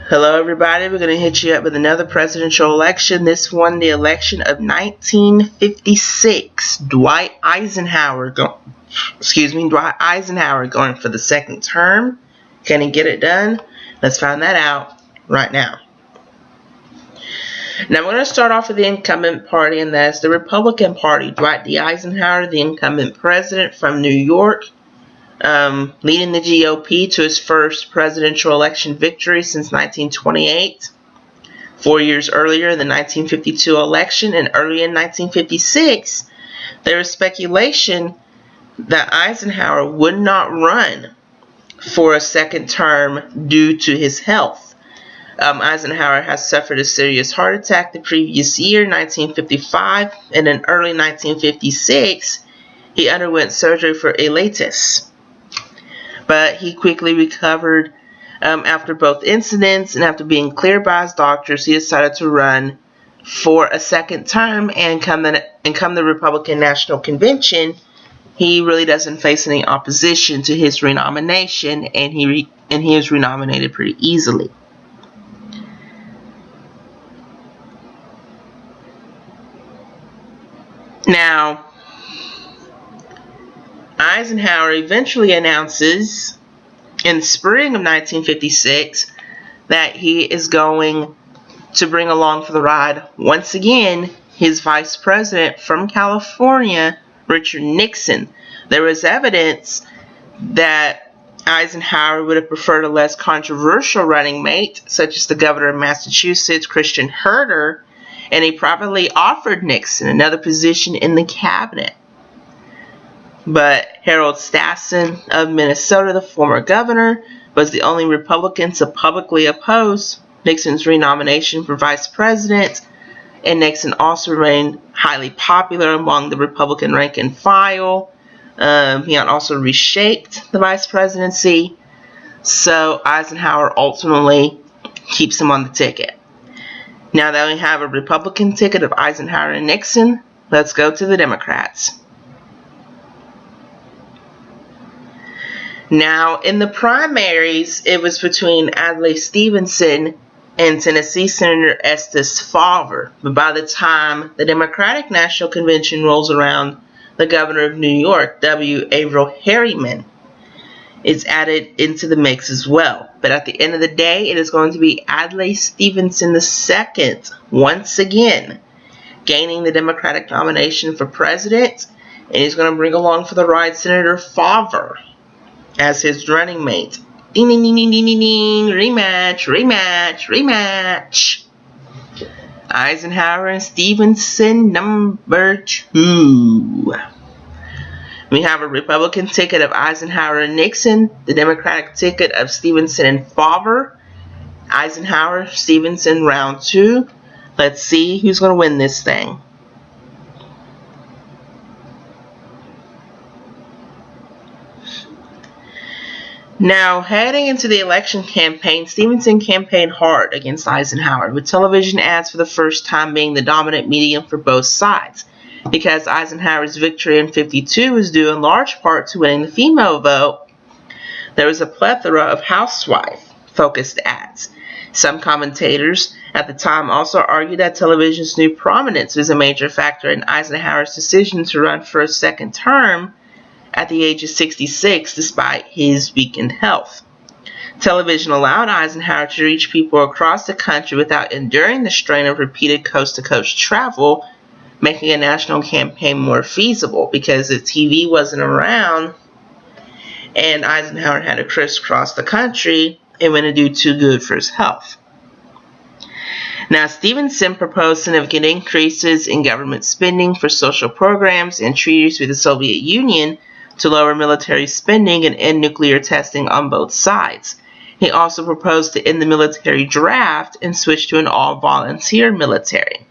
Hello everybody, we're going to hit you up with another presidential election. This one, the election of 1956. Dwight Eisenhower going for the second term. Can he get it done? Let's find that out right now. Now we're going to start off with the incumbent party, and that's the Republican Party. Dwight D. Eisenhower, the incumbent president from New York, leading the GOP to his first presidential election victory since 1928. 4 years earlier, in the 1952 election, and early in 1956, there was speculation that Eisenhower would not run for a second term due to his health. Eisenhower has suffered a serious heart attack the previous year, 1955, and in early 1956, he underwent surgery for elatus. But he quickly recovered after both incidents, and after being cleared by his doctors, he decided to run for a second term. And come the Republican National Convention, he really doesn't face any opposition to his renomination, and he is renominated pretty easily. Now, Eisenhower eventually announces in spring of 1956 that he is going to bring along for the ride once again his vice president from California, Richard Nixon. There was evidence that Eisenhower would have preferred a less controversial running mate, such as the governor of Massachusetts, Christian Herter, and he privately offered Nixon another position in the cabinet. But Harold Stassen of Minnesota, the former governor, was the only Republican to publicly oppose Nixon's renomination for vice president, and Nixon also remained highly popular among the Republican rank and file. He had also reshaped the vice presidency, so Eisenhower ultimately keeps him on the ticket. Now that we have a Republican ticket of Eisenhower and Nixon, let's go to the Democrats. Now, in the primaries, it was between Adlai Stevenson and Tennessee Senator Estes Fauver. But by the time the Democratic National Convention rolls around, the governor of New York, W. Averell Harriman, is added into the mix as well. But at the end of the day, it is going to be Adlai Stevenson II, once again, gaining the Democratic nomination for president, and he's going to bring along for the ride Senator Fauver as his running mate. Ding, ding, ding, ding, ding, ding, ding. Rematch, rematch, rematch. Eisenhower and Stevenson, number 2. We have a Republican ticket of Eisenhower and Nixon, the Democratic ticket of Stevenson and Fauver. Eisenhower, Stevenson, round 2. Let's see who's going to win this thing. Now, heading into the election campaign, Stevenson campaigned hard against Eisenhower, with television ads for the first time being the dominant medium for both sides. Because Eisenhower's victory in '52 was due in large part to winning the female vote, there was a plethora of housewife-focused ads. Some commentators at the time also argued that television's new prominence was a major factor in Eisenhower's decision to run for a second term at the age of 66 despite his weakened health. Television allowed Eisenhower to reach people across the country without enduring the strain of repeated coast-to-coast travel, making a national campaign more feasible because the TV wasn't around and Eisenhower had to crisscross the country. It wouldn't do too good for his health. Now, Stevenson proposed significant increases in government spending for social programs and treaties with the Soviet Union to lower military spending and end nuclear testing on both sides. He also proposed to end the military draft and switch to an all-volunteer military.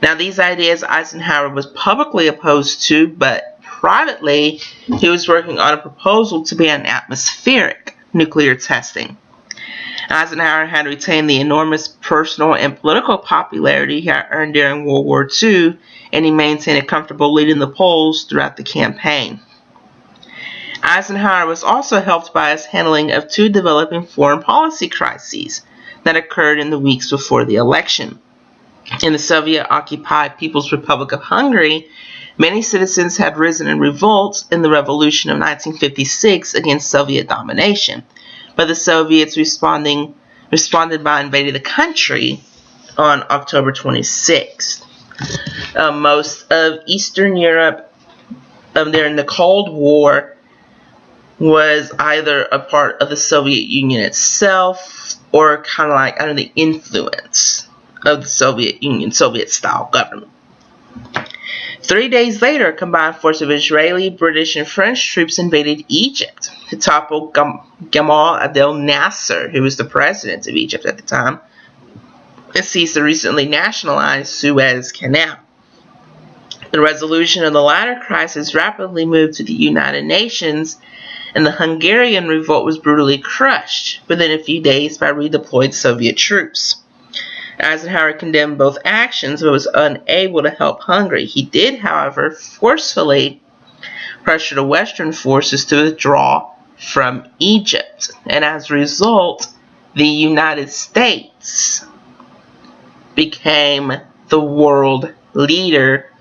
Now, these ideas Eisenhower was publicly opposed to, but privately, he was working on a proposal to ban atmospheric nuclear testing. Eisenhower had retained the enormous personal and political popularity he had earned during World War II, and he maintained a comfortable lead in the polls throughout the campaign. Eisenhower was also helped by his handling of two developing foreign policy crises, that occurred in the weeks before the election. In the Soviet-occupied People's Republic of Hungary, many citizens had risen in revolt in the revolution of 1956 against Soviet domination, but the Soviets responded by invading the country on October 26th. Most of Eastern Europe during the Cold War was either a part of the Soviet Union itself or kind of like under the influence of the Soviet Union, Soviet-style government. 3 days later, a combined force of Israeli, British, and French troops invaded Egypt to topple Gamal Abdel Nasser, who was the president of Egypt at the time, and seize the recently nationalized Suez Canal. The resolution of the latter crisis rapidly moved to the United Nations, and the Hungarian revolt was brutally crushed within a few days by redeployed Soviet troops. Eisenhower condemned both actions but was unable to help Hungary. He did, however, forcefully pressure the Western forces to withdraw from Egypt, and as a result, the United States became the world leader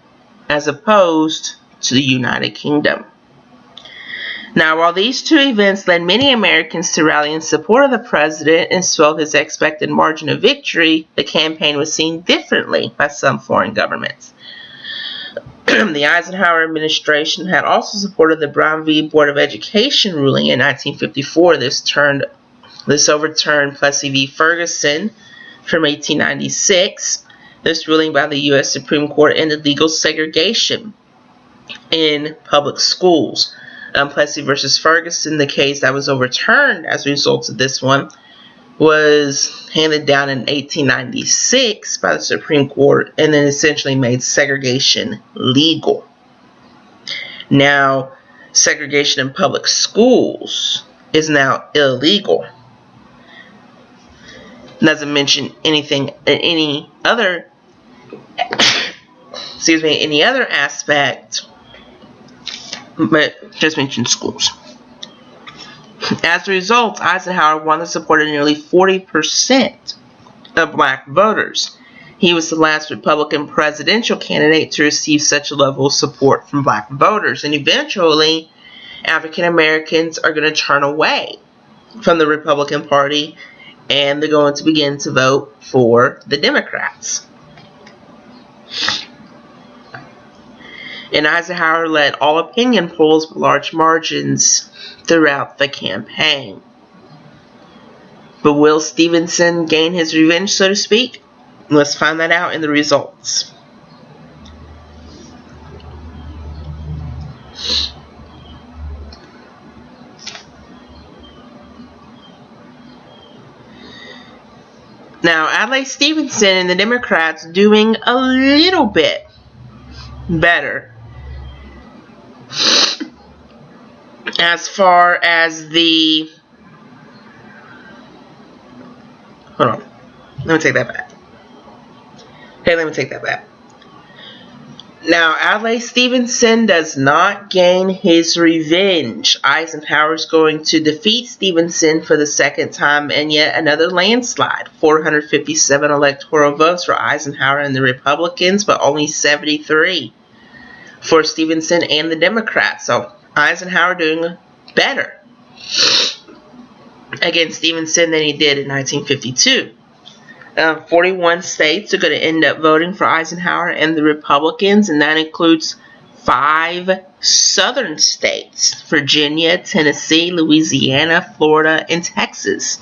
as opposed to the United Kingdom. Now, while these two events led many Americans to rally in support of the president and swelled his expected margin of victory, the campaign was seen differently by some foreign governments. The Eisenhower administration had also supported the Brown v. Board of Education ruling in 1954. This overturned Plessy v. Ferguson from 1896. This ruling by the U.S. Supreme Court ended legal segregation in public schools. Plessy versus Ferguson, the case that was overturned as a result of this one, was handed down in 1896 by the Supreme Court and then essentially made segregation legal. Now, segregation in public schools is now illegal. Doesn't mention any other aspect, but just mentioned schools. As a result, Eisenhower won the support of nearly 40% of black voters. He was the last Republican presidential candidate to receive such a level of support from black voters, and eventually African Americans are going to turn away from the Republican Party and they're going to begin to vote for the Democrats. And Eisenhower led all opinion polls with large margins throughout the campaign. But will Stevenson gain his revenge, so to speak? Let's find that out in the results. Now, Adlai Stevenson and the Democrats doing a little bit better as far as the... Hold on. Let me take that back. Now, Adlai Stevenson does not gain his revenge. Eisenhower is going to defeat Stevenson for the second time in yet another landslide. 457 electoral votes for Eisenhower and the Republicans, but only 73 for Stevenson and the Democrats. So Eisenhower doing better against Stevenson than he did in 1952. 41 states are going to end up voting for Eisenhower and the Republicans, and that includes 5 southern states: Virginia, Tennessee, Louisiana, Florida, and Texas.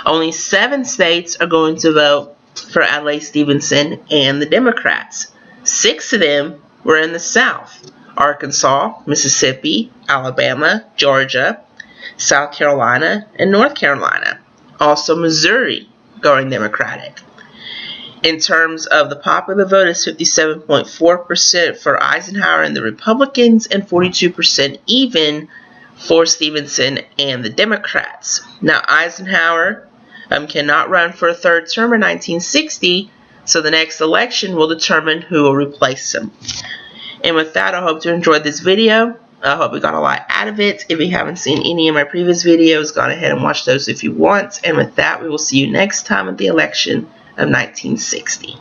Only 7 states are going to vote for Adlai Stevenson and the Democrats. 6 of them were in the South: Arkansas, Mississippi, Alabama, Georgia, South Carolina, and North Carolina. Also Missouri going Democratic. In terms of the popular vote, it's 57.4% for Eisenhower and the Republicans and 42% even for Stevenson and the Democrats. Now, Eisenhower cannot run for a third term in 1960, so the next election will determine who will replace him. And with that, I hope you enjoyed this video. I hope you got a lot out of it. If you haven't seen any of my previous videos, go ahead and watch those if you want. And with that, we will see you next time at the election of 1960.